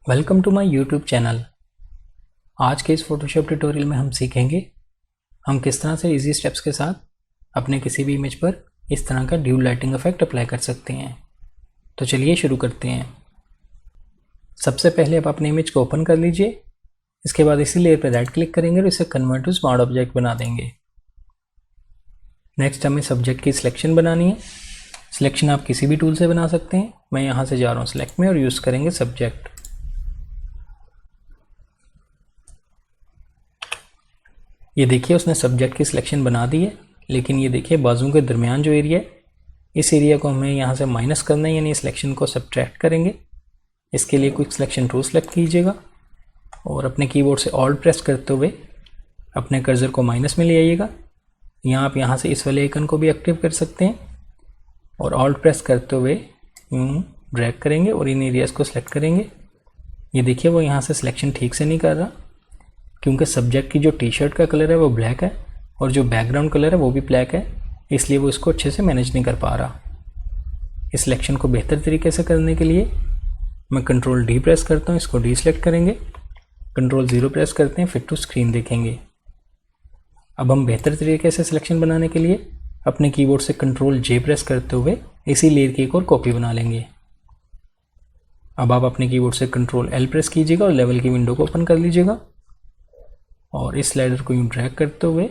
Welcome to my YouTube channel. आज के इस फोटोशॉप ट्यूटोरियल में हम सीखेंगे हम किस तरह से इजी स्टेप्स के साथ अपने किसी भी इमेज पर इस तरह का ड्यूल लाइटिंग इफेक्ट अप्लाई कर सकते हैं। तो चलिए शुरू करते हैं। सबसे पहले आप अपने इमेज को ओपन कर लीजिए। इसके बाद इसी लेयर पर राइट क्लिक करेंगे और इसे कन्वर्ट टू स्मार्ट ऑब्जेक्ट बना देंगे। नेक्स्ट हमें सब्जेक्ट की सिलेक्शन बनानी है। सिलेक्शन आप किसी भी टूल से बना सकते हैं। मैं यहाँ से जा रहा हूँ सिलेक्ट में और यूज़ करेंगे सब्जेक्ट। ये देखिए उसने सब्जेक्ट की सिलेक्शन बना दी है, लेकिन ये देखिए बाजू के दरमियान जो एरिया है, इस एरिया को हमें यहाँ से माइनस करना है, यानी सिलेक्शन को सब्ट्रैक्ट करेंगे। इसके लिए क्विक सिलेक्शन टूल सेलेक्ट कीजिएगा और अपने कीबोर्ड से ऑल्ट प्रेस करते हुए अपने कर्सर को माइनस में ले आइएगा। आप यहाँ से इस वाले आइकन को भी एक्टिव कर सकते हैं और ऑल्ट प्रेस करते हुए यूँ ड्रैग करेंगे और इन एरियाज़ को सिलेक्ट करेंगे। ये देखिए वो यहाँ से सिलेक्शन ठीक से नहीं कर रहा, क्योंकि सब्जेक्ट की जो टी शर्ट का कलर है वो ब्लैक है और जो बैकग्राउंड कलर है वो भी ब्लैक है, इसलिए वो इसको अच्छे से मैनेज नहीं कर पा रहा। इस सिलेक्शन को बेहतर तरीके से करने के लिए मैं कंट्रोल डी प्रेस करता हूँ, इसको डी सेलेक्ट करेंगे, कंट्रोल 0 प्रेस करते हैं, फिट टू स्क्रीन देखेंगे। अब हम बेहतर तरीके से सिलेक्शन बनाने के लिए अपने कीबोर्ड से कंट्रोल जे प्रेस करते हुए इसी लेयर की एक और कॉपी बना लेंगे। अब आप अपने कीबोर्ड से कंट्रोल एल प्रेस कीजिएगा और लेवल की विंडो को ओपन कर लीजिएगा और इस स्लाइडर को यूँ ड्रैग करते हुए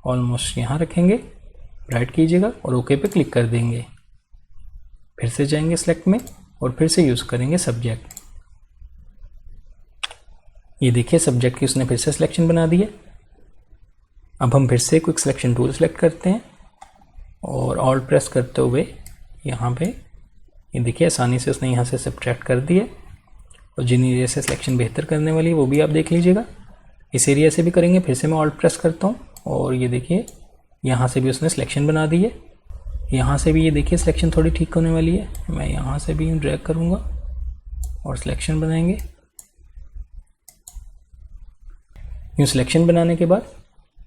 ऑलमोस्ट यहाँ रखेंगे, राइट कीजिएगा और ओके पे क्लिक कर देंगे। फिर से जाएंगे सेलेक्ट में और फिर से यूज़ करेंगे सब्जेक्ट। ये देखिए सब्जेक्ट की उसने फिर से सिलेक्शन बना दी है। अब हम फिर से क्विक सिलेक्शन टूल सेलेक्ट करते हैं और ऑल्ट प्रेस करते हुए यहाँ पे ये देखिए आसानी से उसने यहाँ से सब्ट्रैक्ट कर दिए और जिन एरिया से सिलेक्शन बेहतर करने वाली है वो भी आप देख लीजिएगा। इस एरिया से भी करेंगे। फिर से मैं ऑल्ट प्रेस करता हूँ और ये देखिए यहाँ से भी उसने सिलेक्शन बना दी है। यहाँ से भी ये देखिए सिलेक्शन थोड़ी ठीक होने वाली है। मैं यहाँ से भी ड्रैग करूँगा और सिलेक्शन बनाएंगे। यूँ सिलेक्शन बनाने के बाद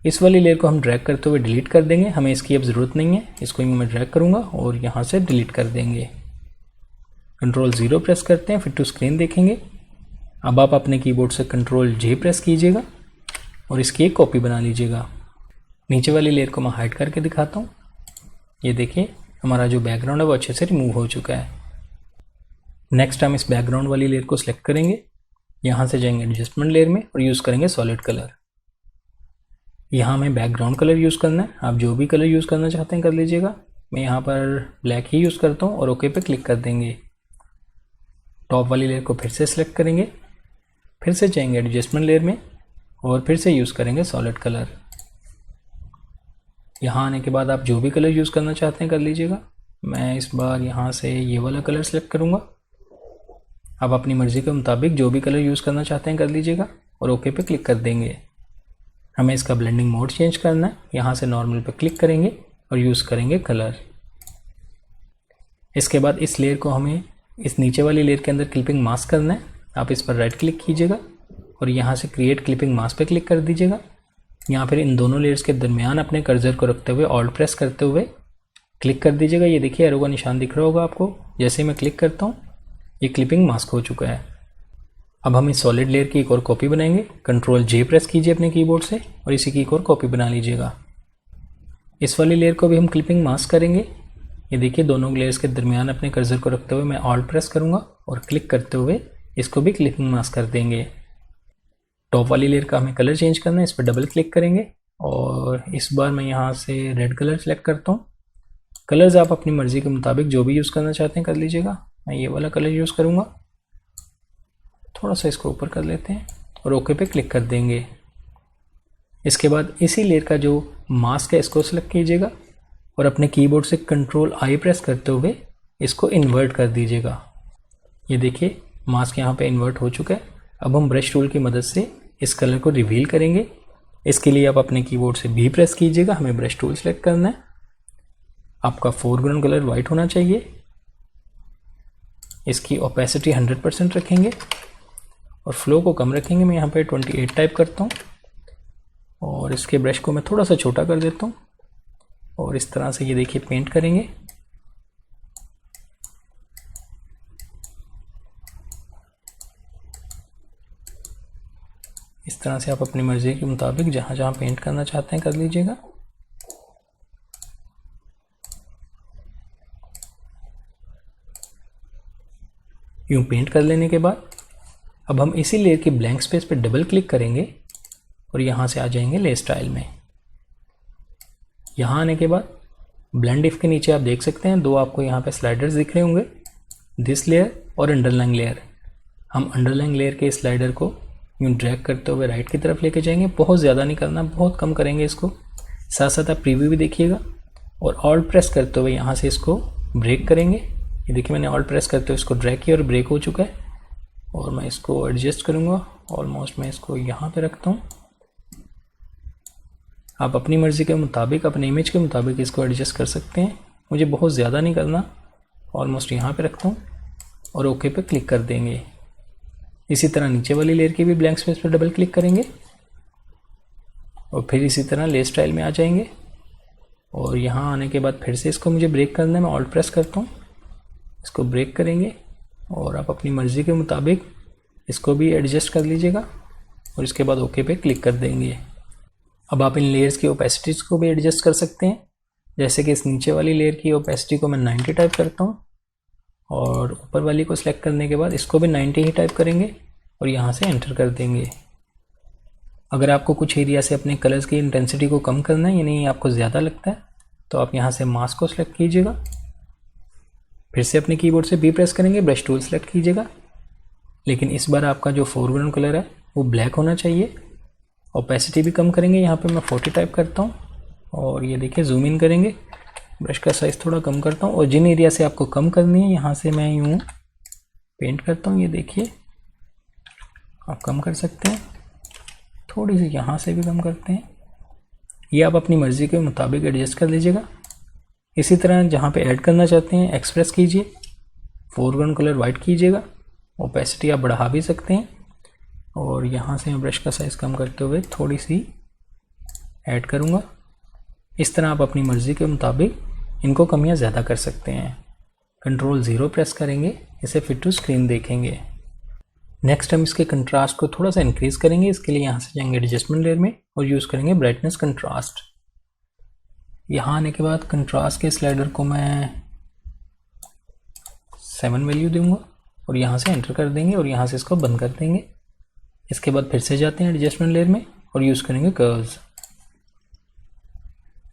इस वाली लेयर को हम ड्रैग करते हुए डिलीट कर देंगे। हमें इसकी अब ज़रूरत नहीं है। इसको यूँ मैं ड्रैग करूँगा और यहाँ से डिलीट कर देंगे। कंट्रोल 0 प्रेस करते हैं, फिर टू स्क्रीन देखेंगे। अब आप अपने कीबोर्ड से कंट्रोल जे प्रेस कीजिएगा और इसकी एक कॉपी बना लीजिएगा। नीचे वाली लेयर को मैं हाइड करके दिखाता हूँ। ये देखिए हमारा जो बैकग्राउंड है वो अच्छे से रिमूव हो चुका है। नेक्स्ट हम इस बैकग्राउंड वाली लेयर को सिलेक्ट करेंगे। यहाँ से जाएंगे एडजस्टमेंट लेयर में और यूज़ करेंगे सॉलिड कलर। यहाँ हमें बैकग्राउंड कलर यूज़ करना है। आप जो भी कलर यूज़ करना चाहते हैं कर लीजिएगा। मैं यहाँ पर ब्लैक ही यूज़ करता हूँ और ओके पे क्लिक कर देंगे। टॉप वाली लेयर को फिर से सिलेक्ट करेंगे, फिर से जाएंगे एडजस्टमेंट लेयर में और फिर से यूज़ करेंगे सॉलिड कलर। यहाँ आने के बाद आप जो भी कलर यूज़ करना चाहते हैं कर लीजिएगा। मैं इस बार यहाँ से ये वाला कलर सेलेक्ट करूँगा। आप अपनी मर्ज़ी के मुताबिक जो भी कलर यूज़ करना चाहते हैं कर लीजिएगा और ओके पे क्लिक कर देंगे। हमें इसका ब्लेंडिंग मोड चेंज करना है। यहाँ से नॉर्मल पे क्लिक करेंगे और यूज़ करेंगे कलर। इसके बाद इस लेयर को हमें इस नीचे वाली लेयर के अंदर क्लिपिंग मास्क करना है। आप इस पर राइट क्लिक कीजिएगा और यहाँ से क्रिएट क्लिपिंग मास्क पे क्लिक कर दीजिएगा। यहाँ फिर इन दोनों लेयर्स के दरमियान अपने कर्सर को रखते हुए ऑल्ट प्रेस करते हुए क्लिक कर दीजिएगा। ये देखिए एरो का निशान दिख रहा होगा आपको। जैसे मैं क्लिक करता हूँ ये क्लिपिंग मास्क हो चुका है। अब हम इस सॉलिड लेयर की एक और कॉपी बनाएंगे। कंट्रोल जे प्रेस कीजिए अपने कीबोर्ड से और इसी की एक और कॉपी बना लीजिएगा। इस वाली लेयर को भी हम क्लिपिंग मास्क करेंगे। ये देखिए दोनों लेयर्स के दरमियान अपने कर्सर को रखते हुए मैं ऑल्ट प्रेस करूँगा और क्लिक करते हुए इसको भी क्लिपिंग मास्क कर देंगे। टॉप वाली लेयर का हमें कलर चेंज करना है। इस पर डबल क्लिक करेंगे और इस बार मैं यहाँ से रेड कलर सेलेक्ट करता हूँ। कलर्स आप अपनी मर्ज़ी के मुताबिक जो भी यूज़ करना चाहते हैं कर लीजिएगा। मैं ये वाला कलर यूज़ करूँगा। थोड़ा सा इसको ऊपर कर लेते हैं और ओके पे क्लिक कर देंगे। इसके बाद इसी लेयर का जो मास्क है इसको सेलेक्ट कीजिएगा और अपने कीबोर्ड से कंट्रोल आई प्रेस करते हुए इसको इन्वर्ट कर दीजिएगा। ये देखिए मास्क यहाँ पे इन्वर्ट हो चुका है। अब हम ब्रश टूल की मदद से इस कलर को रिवील करेंगे। इसके लिए आप अपने कीबोर्ड से बी प्रेस कीजिएगा। हमें ब्रश टूल सेलेक्ट करना है। आपका फोरग्राउंड कलर वाइट होना चाहिए। इसकी ओपेसिटी 100% रखेंगे और फ्लो को कम रखेंगे। मैं यहाँ पे 28 टाइप करता हूँ और इसके ब्रश को मैं थोड़ा सा छोटा कर देता हूँ और इस तरह से ये देखिए पेंट करेंगे। तरह से आप अपनी मर्ज़ी के मुताबिक जहाँ जहाँ पेंट करना चाहते हैं कर लीजिएगा। यूँ पेंट कर लेने के बाद अब हम इसी लेयर की ब्लैंक स्पेस पर डबल क्लिक करेंगे और यहाँ से आ जाएंगे लेयर स्टाइल में। यहाँ आने के बाद ब्लेंड इफ के नीचे आप देख सकते हैं दो आपको यहाँ पे स्लाइडर्स दिख रहे होंगे, दिस लेयर और अंडरलाइन लेयर। हम अंडरलाइन लेयर के स्लाइडर को यूँ ड्रैग करते हुए राइट की तरफ लेके जाएंगे। बहुत ज़्यादा नहीं करना, बहुत कम करेंगे इसको। साथ साथ आप प्रीव्यू भी देखिएगा और ऑल्ट प्रेस करते हुए यहाँ से इसको ब्रेक करेंगे। ये देखिए मैंने ऑल्ट प्रेस करते हुए इसको ड्रैग किया और ब्रेक हो चुका है। और मैं इसको एडजस्ट करूँगा, ऑलमोस्ट मैं इसको यहाँ पे रखता हूँ। आप अपनी मर्ज़ी के मुताबिक, अपने इमेज के मुताबिक इसको एडजस्ट कर सकते हैं। मुझे बहुत ज़्यादा नहीं करना, ऑलमोस्ट यहाँ पे रखता हूँ और ओके पे क्लिक कर देंगे। इसी तरह नीचे वाली लेयर की भी ब्लैंक स्पेस पर डबल क्लिक करेंगे और फिर इसी तरह लेयर स्टाइल में आ जाएंगे। और यहाँ आने के बाद फिर से इसको मुझे ब्रेक करना है, मैं ऑल्ट प्रेस करता हूँ, इसको ब्रेक करेंगे और आप अपनी मर्ज़ी के मुताबिक इसको भी एडजस्ट कर लीजिएगा और इसके बाद ओके पे क्लिक कर देंगे। अब आप इन लेयर्स की ओपेसिटीज़ को भी एडजस्ट कर सकते हैं। जैसे कि इस नीचे वाली लेयर की ओपेसिटी को मैं 90 टाइप करता हूँ और ऊपर वाली को सिलेक्ट करने के बाद इसको भी 90 ही टाइप करेंगे और यहाँ से एंटर कर देंगे। अगर आपको कुछ एरिया से अपने कलर्स की इंटेंसिटी को कम करना है, यानी आपको ज़्यादा लगता है, तो आप यहाँ से मास्क को सिलेक्ट कीजिएगा। फिर से अपने कीबोर्ड से बी प्रेस करेंगे, ब्रश टूल सेलेक्ट कीजिएगा। लेकिन इस बार आपका जो फोरग्राउंड कलर है वो ब्लैक होना चाहिए। ओपेसिटी भी कम करेंगे, यहाँ पे मैं 40 टाइप करता हूँ और ये देखिए जूम इन करेंगे। ब्रश का साइज़ थोड़ा कम करता हूँ और जिन एरिया से आपको कम करनी है यहाँ से मैं यूँ पेंट करता हूँ। ये देखिए आप कम कर सकते हैं, थोड़ी सी यहाँ से भी कम करते हैं। ये आप अपनी मर्ज़ी के मुताबिक एडजस्ट कर लीजिएगा। इसी तरह जहाँ पे ऐड करना चाहते हैं एक्सप्रेस कीजिए, फोरग्राउंड कलर वाइट कीजिएगा, ओपेसिटी आप बढ़ा भी सकते हैं और यहाँ से मैं ब्रश का साइज़ कम करते हुए थोड़ी सी ऐड करूँगा। इस तरह आप अपनी मर्ज़ी के मुताबिक इनको कम या ज़्यादा कर सकते हैं। कंट्रोल 0 प्रेस करेंगे, इसे फिट टू स्क्रीन देखेंगे। नेक्स्ट हम इसके कंट्रास्ट को थोड़ा सा इंक्रीज़ करेंगे। इसके लिए यहाँ से जाएंगे एडजस्टमेंट लेयर में और यूज़ करेंगे ब्राइटनेस कंट्रास्ट। यहाँ आने के बाद कंट्रास्ट के स्लाइडर को मैं 7 वैल्यू दूंगा और यहाँ से एंटर कर देंगे और यहाँ से इसको बंद कर देंगे। इसके बाद फिर से जाते हैं एडजस्टमेंट लेयर में और यूज़ करेंगे कर्व्स।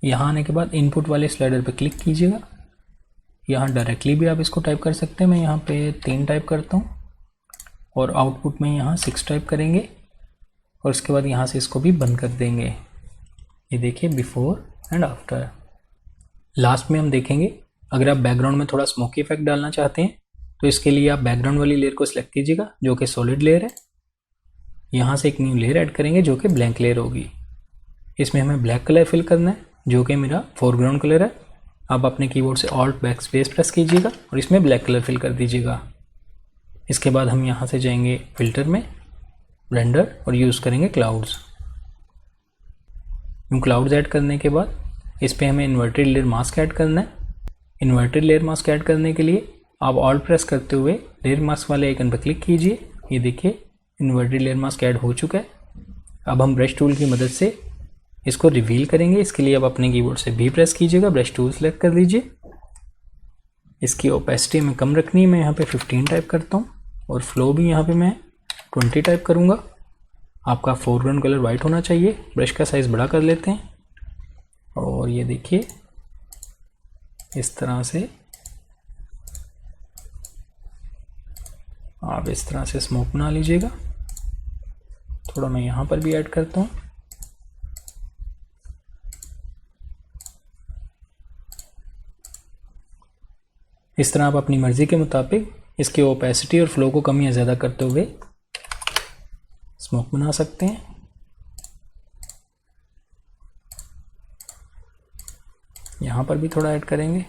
यहाँ आने के बाद इनपुट वाले स्लाइडर पे क्लिक कीजिएगा। यहाँ डायरेक्टली भी आप इसको टाइप कर सकते हैं। मैं यहाँ पे 3 टाइप करता हूँ और आउटपुट में यहाँ 6 टाइप करेंगे और उसके बाद यहाँ से इसको भी बंद कर देंगे। ये देखिए बिफोर एंड आफ्टर। लास्ट में हम देखेंगे अगर आप बैकग्राउंड में थोड़ा स्मोकी इफेक्ट डालना चाहते हैं तो इसके लिए आप बैकग्राउंड वाली लेयर को सिलेक्ट कीजिएगा जो कि सॉलिड लेयर है। यहाँ से एक न्यू लेयर ऐड करेंगे जो कि ब्लैंक लेयर होगी। इसमें हमें ब्लैक कलर फिल करना है जो कि मेरा फोरग्राउंड कलर है। आप अपने कीबोर्ड से ऑल्ट बैक स्पेस प्रेस कीजिएगा और इसमें ब्लैक कलर फिल कर दीजिएगा। इसके बाद हम यहाँ से जाएंगे फिल्टर में, ब्लेंडर और यूज़ करेंगे क्लाउड्स। क्लाउड्स ऐड करने के बाद इस पर हमें इन्वर्टेड लेयर मास्क ऐड करना है। इन्वर्टेड लेयर मास्क ऐड करने के लिए आप ऑल्ट प्रेस करते हुए लेयर मास्क वाले आइकन पर क्लिक कीजिए। ये देखिए इन्वर्टेड लेयर मास्क ऐड हो चुका है। अब हम ब्रश टूल की मदद से इसको रिवील करेंगे। इसके लिए आप अपने कीबोर्ड से भी प्रेस कीजिएगा, ब्रश टूल सेलेक्ट कर लीजिए। इसकी ओपेसिटी में कम रखनी है, मैं यहाँ पे 15 टाइप करता हूँ और फ्लो भी यहाँ पे मैं 20 टाइप करूँगा। आपका फोरग्राउंड कलर वाइट होना चाहिए। ब्रश का साइज़ बड़ा कर लेते हैं और ये देखिए इस तरह से आप इस तरह से स्मोक बना लीजिएगा। थोड़ा मैं यहाँ पर भी ऐड करता हूँ। इस तरह आप अपनी मर्ज़ी के मुताबिक इसकी ओपेसिटी और फ्लो को कम या ज़्यादा करते हुए स्मोक बना सकते हैं। यहाँ पर भी थोड़ा ऐड करेंगे।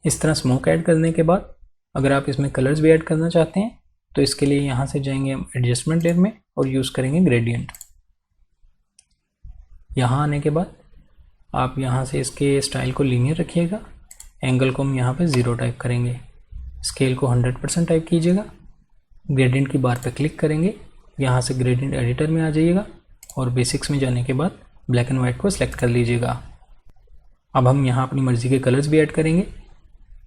इस तरह स्मोक ऐड करने के बाद अगर आप इसमें कलर्स भी ऐड करना चाहते हैं तो इसके लिए यहाँ से जाएंगे हम एडजस्टमेंट लेयर में और यूज़ करेंगे ग्रेडियंट। यहाँ आने के बाद आप यहाँ से इसके स्टाइल को लीनियर रखिएगा। एंगल को हम यहाँ पे 0 टाइप करेंगे। स्केल को 100% टाइप कीजिएगा ग्रेडियंट की बार पर क्लिक करेंगे, यहाँ से ग्रेडियंट एडिटर में आ जाइएगा और बेसिक्स में जाने के बाद ब्लैक एंड वाइट को सिलेक्ट कर लीजिएगा। अब हम यहाँ अपनी मर्ज़ी के कलर्स भी ऐड करेंगे।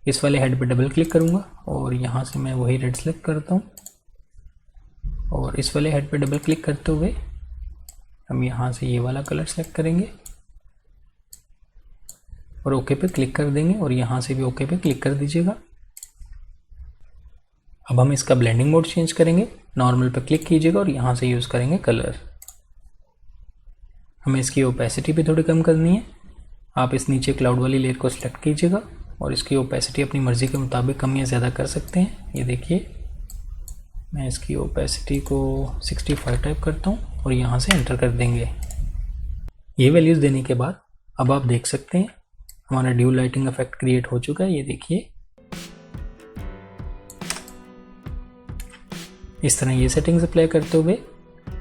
इस वाले हेड पर डबल क्लिक करूँगा और यहाँ से मैं वही रेड सेलेक्ट करता हूँ और इस वाले हेड पर डबल क्लिक करते हुए हम यहाँ से ये वाला कलर सेलेक्ट करेंगे और ओके पे क्लिक कर देंगे और यहाँ से भी ओके पे क्लिक कर दीजिएगा। अब हम इसका ब्लेंडिंग मोड चेंज करेंगे, नॉर्मल पे क्लिक कीजिएगा और यहाँ से यूज़ करेंगे कलर। हमें इसकी ओपेसिटी भी थोड़ी कम करनी है। आप इस नीचे क्लाउड वाली लेयर को सिलेक्ट कीजिएगा और इसकी ओपेसिटी अपनी मर्ज़ी के मुताबिक कम या ज़्यादा कर सकते हैं। ये देखिए मैं इसकी ओपेसिटी को 65 टाइप करता हूँ और यहाँ से एंटर कर देंगे। ये वैल्यूज़ देने के बाद अब आप देख सकते हैं हमारा ड्यू लाइटिंग इफेक्ट क्रिएट हो चुका है। ये देखिए इस तरह ये सेटिंग्स अप्लाई करते हुए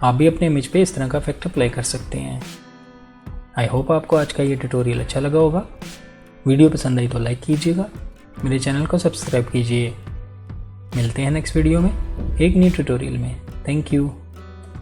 आप भी अपने इमेज पे इस तरह का इफेक्ट अप्लाई कर सकते हैं। आई होप आपको आज का ये ट्यूटोरियल अच्छा लगा होगा। वीडियो पसंद आई तो लाइक कीजिएगा, मेरे चैनल को सब्सक्राइब कीजिए। मिलते हैं नेक्स्ट वीडियो में एक न्यू ट्यूटोरियल में। Thank you.